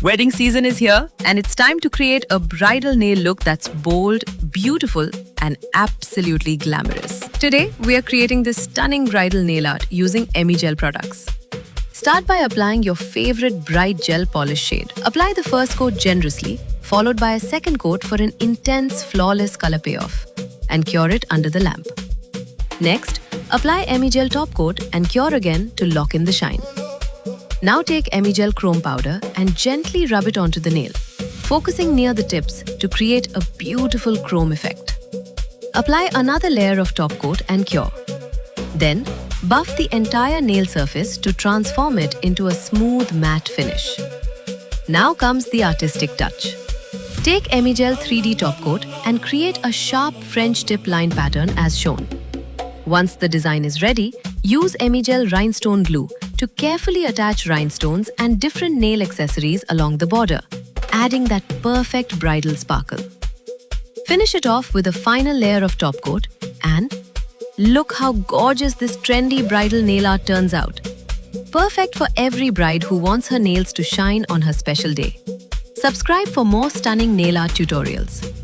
Wedding season is here, and it's time to create a bridal nail look that's bold, beautiful, and absolutely glamorous. Today, we are creating this stunning bridal nail art using Emigel products. Start by applying your favorite bright gel polish shade. Apply the first coat generously, followed by a second coat for an intense, flawless color payoff, and cure it under the lamp. Next, apply Emigel top coat and cure again to lock in the shine. Now take Emigel chrome powder and gently rub it onto the nail, focusing near the tips to create a beautiful chrome effect. Apply another layer of top coat and cure. Then, buff the entire nail surface to transform it into a smooth matte finish. Now comes the artistic touch. Take Emigel 3D top coat and create a sharp French tip line pattern as shown. Once the design is ready, use Emigel rhinestone glue to carefully attach rhinestones and different nail accessories along the border, adding that perfect bridal sparkle. Finish it off with a final layer of top coat and look how gorgeous this trendy bridal nail art turns out. Perfect for every bride who wants her nails to shine on her special day. Subscribe for more stunning nail art tutorials.